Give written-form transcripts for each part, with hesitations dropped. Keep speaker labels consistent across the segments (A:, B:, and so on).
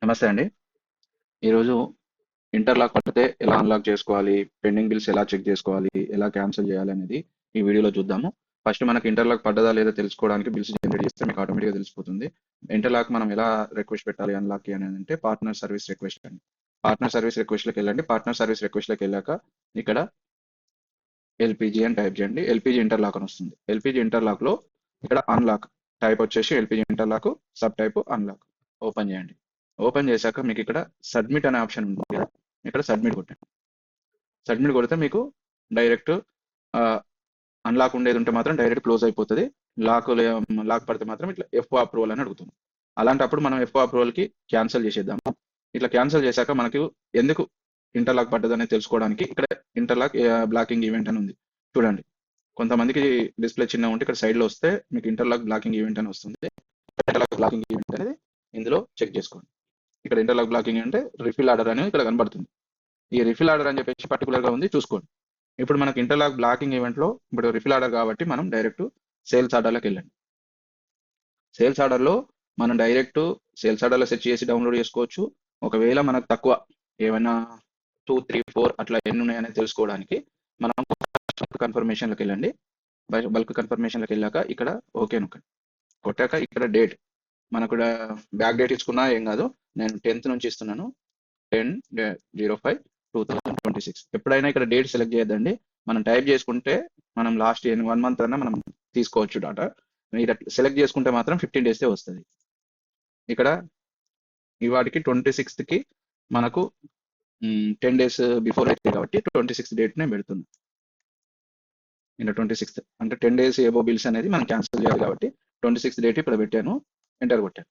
A: నమస్తే అండి. ఈరోజు ఇంటర్లాక్ పడితే ఎలా అన్లాక్ చేసుకోవాలి? పెండింగ్ బిల్స్ ఎలా చెక్ చేసుకోవాలి? ఎలా క్యాన్సిల్ చేయాలనేది ఈ వీడియోలో చూద్దాము. ఫస్ట్ మనకి ఇంటర్లాక్ పడ్డదా లేదా తెలుసుకోవడానికి బిల్స్ జనరేట్ చేస్తే మీకు ఆటోమేటిక్‌గా తెలిసిపోతుంది. ఇంటర్లాక్ మనం ఎలా రిక్వెస్ట్ పెట్టాలి అన్లాక్‌కి అనేదంటే పార్ట్నర్ సర్వీస్ రిక్వెస్ట్ అండి. పార్ట్నర్ సర్వీస్ రిక్వెస్ట్‌లోకెళ్ళండి. పార్ట్నర్ సర్వీస్ రిక్వెస్ట్‌లోకెళ్ళాక ఇక్కడ ఎల్‌పీజీ అని టైప్ చేయండి. ఎల్‌పీజీ ఇంటర్లాక్ అని వస్తుంది. ఎల్‌పీజీ ఇంటర్లాక్‌లో ఇక్కడ అన్లాక్ టైప్ వచ్చేసి LPG interlock sub type unlock. Open చేయండి. ఓపెన్ చేశాక మీకు ఇక్కడ సబ్మిట్ అనే ఆప్షన్ ఉంటుంది కదా! ఇక్కడ సబ్మిట్ కొట్టండి. సబ్మిట్ కొడితే మీకు డైరెక్ట్ అన్లాక్ ఉండేది ఉంటే మాత్రం డైరెక్ట్ క్లోజ్ అయిపోతుంది. లాక్ లాక్ పడితే మాత్రం ఇట్లా ఎఫ్ఓ అప్రూవల్ అని అడుగుతుంది. అలాంటప్పుడు మనం ఎఫ్ఓ అప్రూవల్కి క్యాన్సిల్ చేసేద్దాము. ఇట్లా క్యాన్సిల్ చేశాక మనకు ఎందుకు ఇంటర్లాక్ పడ్డదని తెలుసుకోవడానికి ఇక్కడ ఇంటర్లాక్ బ్లాకింగ్ ఈవెంట్ అని ఉంది. చూడండి, కొంతమందికి డిస్ప్లే చిన్న ఉంటే ఇక్కడ సైడ్లో వస్తే మీకు ఇంటర్లాక్ బ్లాకింగ్ ఈవెంట్ అని వస్తుంది. ఇంటర్లాక్ బ్లాకింగ్ ఈవెంట్ అనేది ఇందులో చెక్ చేసుకోండి. ఇక్కడ ఇంటర్లాక్ బ్లాకింగ్ అంటే రిఫిల్ ఆర్డర్ అనేది ఇక్కడ కనబడుతుంది. ఈ రిఫిల్ ఆర్డర్ అని చెప్పేసి పర్టికులర్ గా ఉంది, చూసుకోండి. ఇప్పుడు మనకి ఇంటర్లాక్ బ్లాకింగ్ ఈవెంట్ లో ఇప్పుడు రిఫిల్ ఆర్డర్ కాబట్టి మనం డైరెక్ట్ సేల్స్ ఆర్డర్లోకి వెళ్ళండి. సేల్స్ ఆర్డర్ లో మనం డైరెక్ట్ సేల్స్ ఆర్డర్ లో సెర్చ్ చేసి డౌన్లోడ్ చేసుకోవచ్చు. ఒకవేళ మనకు తక్కువ ఏమైనా 2, 3, 4 అట్లా ఎన్ని ఉన్నాయని తెలుసుకోవడానికి మనం కన్ఫర్మేషన్లోకి వెళ్ళండి. బల్క్ కన్ఫర్మేషన్లోకి వెళ్ళాక ఇక్కడ ఓకే నొక్కండి. కొట్టాక ఇక్కడ డేట్ మనకు బ్యాక్ డేట్ ఇచ్చుకున్నా ఏం కాదు. నేను 10th నుంచి ఇస్తున్నాను. 10/05/2026. ఎప్పుడైనా ఇక్కడ డేట్ సెలెక్ట్ చేయొద్దండి. మనం టైప్ చేసుకుంటే మనం లాస్ట్ 1 మంత్ అన్నా మనం తీసుకోవచ్చు డాటా. మీరు సెలెక్ట్ చేసుకుంటే మాత్రం 15 డేసే వస్తుంది. ఇక్కడ ఇవాటికి 26కి మనకు 10 డేస్ బిఫోర్ అయితే కాబట్టి 26 డేట్ నేను పెడుతున్నాను. ఇంకా 26 అంటే 10 డేస్ ఏబో బిల్స్ అనేది మనం క్యాన్సిల్ చేయాలి కాబట్టి 26 డేట్ ఇక్కడ పెట్టాను, ఎంటర్ కొట్టాను.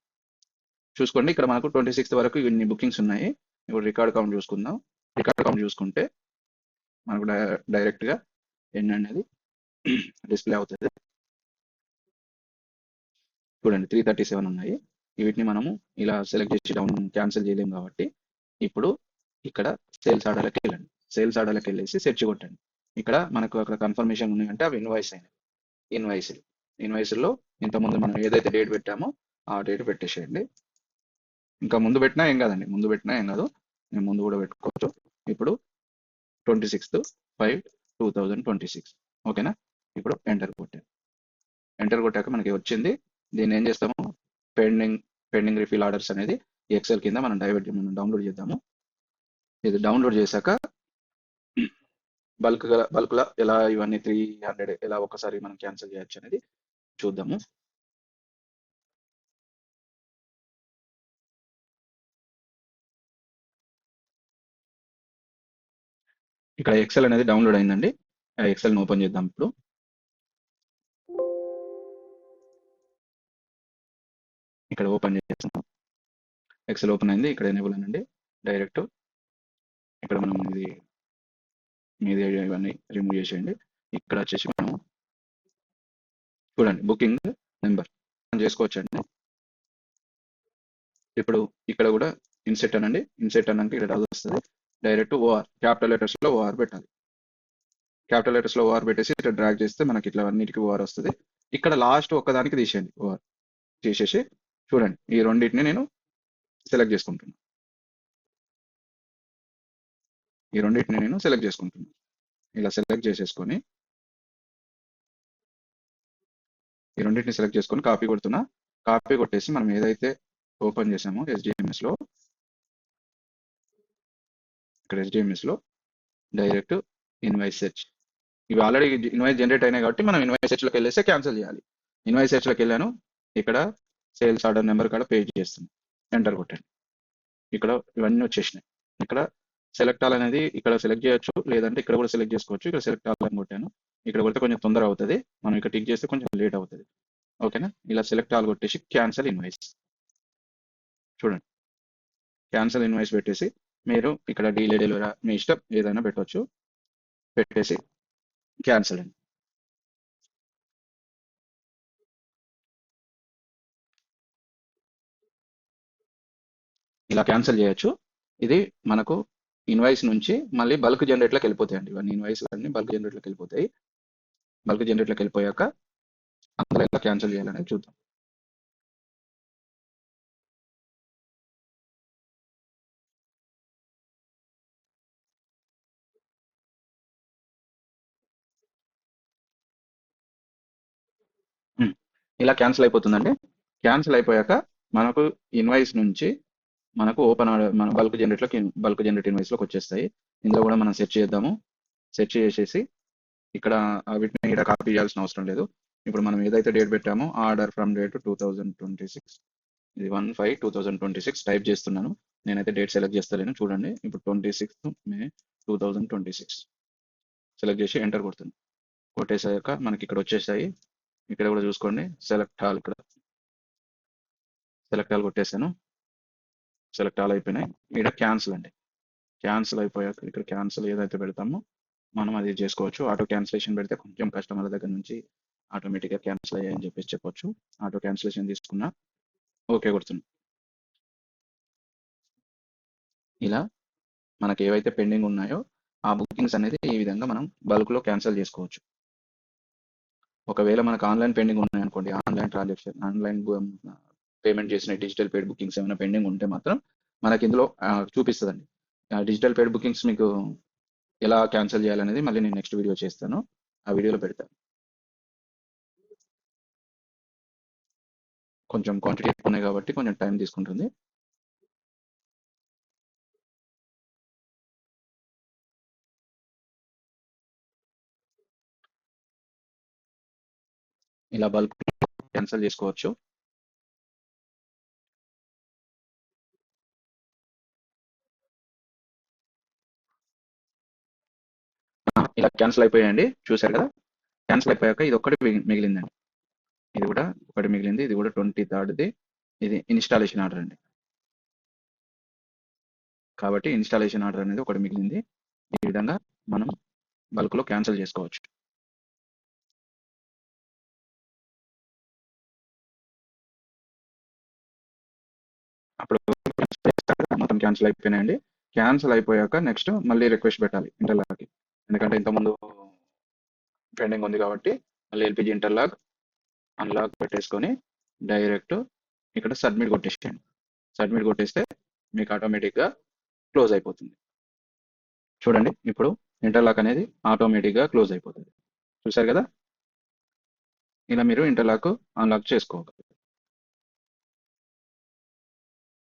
A: చూసుకోండి, ఇక్కడ మనకు 26 వరకు ఇన్ని బుకింగ్స్ ఉన్నాయి. ఇప్పుడు రికార్డ్ కౌంట్ చూసుకుందాం. రికార్డ్ కౌంట్ చూసుకుంటే మనకు డైరెక్ట్గా ఎన్ని అనేది డిస్ప్లే అవుతుంది. చూడండి, 337 ఉన్నాయి. వీటిని మనము ఇలా సెలెక్ట్ చేసి డౌన్ క్యాన్సిల్ చేయలేము కాబట్టి ఇప్పుడు ఇక్కడ సేల్స్ ఆర్డర్లోకి వెళ్ళండి. సేల్స్ ఆర్డర్లోకి వెళ్ళేసి సెర్చ్ కొట్టండి. ఇక్కడ మనకు అక్కడ కన్ఫర్మేషన్ ఉన్నాయంటే అవి ఇన్వాయిస్ అయినాయి. ఇన్వాయిస్లో ఇంతకుముందు మనం ఏదైతే డేట్ పెట్టామో ఆ డేట్ పెట్టేసేయండి. ఇంకా ముందు పెట్టినా ఏం కాదండి, ముందు పెట్టినా ఏం కాదు, నేను ముందు కూడా పెట్టుకోవచ్చు. ఇప్పుడు 26/5/2026 ఓకేనా. ఇప్పుడు ఎంటర్ కొట్టాను. ఎంటర్ కొట్టాక మనకి వచ్చింది. దీన్ని ఏం చేస్తాము, పెండింగ్ పెండింగ్ రిఫిల్ ఆర్డర్స్ అనేది ఎక్సెల్ కింద మనం మనం డౌన్లోడ్ చేద్దాము. ఇది డౌన్లోడ్ చేశాక బల్క్లా ఎలా ఇవన్నీ 300 ఎలా ఒకసారి మనం క్యాన్సిల్ చేయొచ్చు అనేది చూద్దాము. ఇక్కడ ఎక్సెల్ అనేది డౌన్లోడ్ అయిందండి. ఆ ఎక్సెల్ని ఓపెన్ చేద్దాం. ఇప్పుడు ఇక్కడ ఓపెన్ చేస్తాం. ఎక్సెల్ ఓపెన్ అయింది. ఇక్కడ ఎనేబుల్ అనండి. డైరెక్ట్ ఇక్కడ మనం ఇది మీది ఇవన్నీ రిమూవ్ చేసేయండి. ఇక్కడ వచ్చేసి మనం చూడండి బుకింగ్ నెంబర్ చేసుకోవచ్చండి. ఇప్పుడు ఇక్కడ కూడా ఇన్సెట్ అనండి. ఇన్సెట్ అనంటే ఇక్కడ అది వస్తుంది. డైరెక్ట్ ఓఆర్ క్యాపిటల్ లెటర్స్లో ఓఆర్ పెట్టాలి. క్యాపిటల్ లెటర్స్లో ఓఆర్ పెట్టేసి ఇక్కడ డ్రాగ్ చేస్తే మనకి ఇట్లా అన్నిటికీ ఓఆర్ వస్తుంది. ఇక్కడ లాస్ట్ ఒక్కదానికి తీసేయండి. ఓఆర్ తీసేసి చూడండి, ఈ రెండింటిని నేను సెలెక్ట్ చేసుకుంటున్నాను. ఇలా సెలెక్ట్ చేసేసుకొని ఈ రెండింటిని సెలెక్ట్ చేసుకొని కాపీ కొడుతున్నా. కాపీ కొట్టేసి మనం ఏదైతే ఓపెన్ చేసామో ఎస్డిఎంఎస్లో ఇక్కడ ఎస్డిఎంఎస్లో డైరెక్ట్ ఇన్వాయిస్ సెర్చ్, ఇవి ఆల్రెడీ ఇన్వాయిస్ జనరేట్ అయినాయి కాబట్టి మనం ఇన్వాయిస్ సెర్చ్లోకి వెళ్ళేస్తే క్యాన్సిల్ చేయాలి. ఇన్వాయిస్ సెర్చ్లోకి వెళ్ళాను. ఇక్కడ సేల్స్ ఆర్డర్ నెంబర్ కాడ పే చేస్తాను. ఎంటర్ కొట్టండి. ఇక్కడ ఇవన్నీ వచ్చేసినాయి. ఇక్కడ సెలెక్ట్ ఆల్ అనేది ఇక్కడ సెలెక్ట్ చేయొచ్చు, లేదంటే ఇక్కడ కూడా సెలెక్ట్ చేసుకోవచ్చు. ఇక్కడ సెలెక్ట్ ఆల్ అని కొట్టాను. ఇక్కడ కొడితే కొంచెం తొందర అవుతుంది. మనం ఇక్కడ టిక్ చేస్తే కొంచెం లేట్ అవుతుంది. ఓకేనా. ఇలా సెలెక్ట్ ఆల్ కొట్టేసి క్యాన్సిల్ ఇన్వాయిస్. చూడండి, క్యాన్సిల్ ఇన్వాయిస్ పెట్టేసి మీరు ఇక్కడ డీలే డెలివరీ మీ ఇష్టం ఏదైనా పెట్టవచ్చు. పెట్టేసి క్యాన్సిల్ అండి. ఇలా క్యాన్సిల్ చేయొచ్చు. ఇది మనకు ఇన్వాయిస్ నుంచి మళ్ళీ బల్క్ జనరేట్లోకి వెళ్ళిపోతాయండి. ఇవన్నీ ఇన్వాయిస్లు అన్ని బల్క్ జనరేట్లోకి వెళ్ళిపోతాయి. బల్క్ జనరేట్లోకి వెళ్ళిపోయాక అందులో ఎలా క్యాన్సిల్ చేయాలనేది చూద్దాం. ఇలా క్యాన్సిల్ అయిపోతుందండి. క్యాన్సిల్ అయిపోయాక మనకు ఇన్వాయిస్ నుంచి మనకు మన బల్క్ జనరేట్ ఇన్వాయిస్లోకి వచ్చేస్తాయి. ఇందులో కూడా మనం సెర్చ్ చేద్దాము. సెర్చ్ చేసేసి ఇక్కడ వీటిని ఇక్కడ కాపీ చేయాల్సిన అవసరం లేదు. ఇప్పుడు మనం ఏదైతే డేట్ పెట్టామో ఆర్డర్ ఫ్రమ్ డేట్ 2026, ఇది 1/5/2026 టైప్ చేస్తున్నాను. నేనైతే డేట్ సెలెక్ట్ చేస్తలేను, చూడండి. ఇప్పుడు 26 May 2026 సెలెక్ట్ చేసి ఎంటర్ కొడుతుంది. కొట్టేసాక మనకి ఇక్కడ వచ్చేసాయి. ఇక్కడ కూడా చూసుకోండి, సెలెక్ట్ ఆల్. ఇక్కడ సెలెక్ట్ ఆల్ కొట్టేసాను. సెలెక్ట్ ఆల్ అయిపోయినాయి. ఇక్కడ క్యాన్సిల్ అండి. క్యాన్సిల్ అయిపోయాక ఇక్కడ క్యాన్సిల్ ఏదైతే పెడతామో మనం అది చేసుకోవచ్చు. ఆటో క్యాన్సిలేషన్ పెడితే కొంచెం కస్టమర్ల దగ్గర నుంచి ఆటోమేటిక్గా క్యాన్సిల్ అయ్యాయని చెప్పేసి చెప్పొచ్చు. ఆటో క్యాన్సిలేషన్ తీసుకున్నా ఓకే కొడుతుంది. ఇలా మనకి ఏవైతే పెండింగ్ ఉన్నాయో ఆ బుకింగ్స్ అనేది ఈ విధంగా మనం బల్క్లో క్యాన్సిల్ చేసుకోవచ్చు. ఒకవేళ మనకు ఆన్లైన్ పెండింగ్ ఉన్నాయనుకోండి, ఆన్లైన్ ట్రాన్సాక్షన్, ఆన్లైన్ పేమెంట్ చేసిన డిజిటల్ పెయిడ్ బుకింగ్స్ ఏమైనా పెండింగ్ ఉంటే మాత్రం మనకి ఇందులో చూపిస్తుందండి. డిజిటల్ పెయిడ్ బుకింగ్స్ మీకు ఎలా క్యాన్సిల్ చేయాలనేది మళ్ళీ నేను నెక్స్ట్ వీడియో చేస్తాను, ఆ వీడియోలో పెడతాను. కొంచెం క్వాంటిటీ ఎక్కువ ఉన్నాయి కాబట్టి కొంచెం టైం తీసుకుంటుంది. ఇలా బల్క్ క్యాన్సిల్ చేసుకోవచ్చు. ఇలా క్యాన్సిల్ అయిపోయాయండి, చూశారు కదా. క్యాన్సిల్ అయిపోయాక ఇది ఒక్కటి మిగిలిందండి. ఇది కూడా ఒకటి మిగిలింది. ఇది కూడా 23rd ఇది ఇన్స్టాలేషన్ ఆర్డర్ అండి. కాబట్టి ఇన్స్టాలేషన్ ఆర్డర్ అనేది ఒకటి మిగిలింది. ఈ విధంగా మనం బల్క్లో క్యాన్సిల్ చేసుకోవచ్చు. అప్పుడు మొత్తం క్యాన్సిల్ అయిపోయినాయండి. క్యాన్సిల్ అయిపోయాక నెక్స్ట్ మళ్ళీ రిక్వెస్ట్ పెట్టాలి ఇంటర్లాక్కి, ఎందుకంటే ఇంతకుముందు పెండింగ్ ఉంది కాబట్టి మళ్ళీ ఎల్పిజి ఇంటర్లాక్ అన్లాక్ పెట్టేసుకొని డైరెక్ట్ ఇక్కడ సబ్మిట్ కొట్టేసేయండి. సబ్మిట్ కొట్టేస్తే మీకు ఆటోమేటిక్గా క్లోజ్ అయిపోతుంది. చూడండి, ఇప్పుడు ఇంటర్లాక్ అనేది ఆటోమేటిక్గా క్లోజ్ అయిపోతుంది. చూసారు కదా, ఇలా మీరు ఇంటర్లాక్ అన్లాక్ చేసుకోవాలి.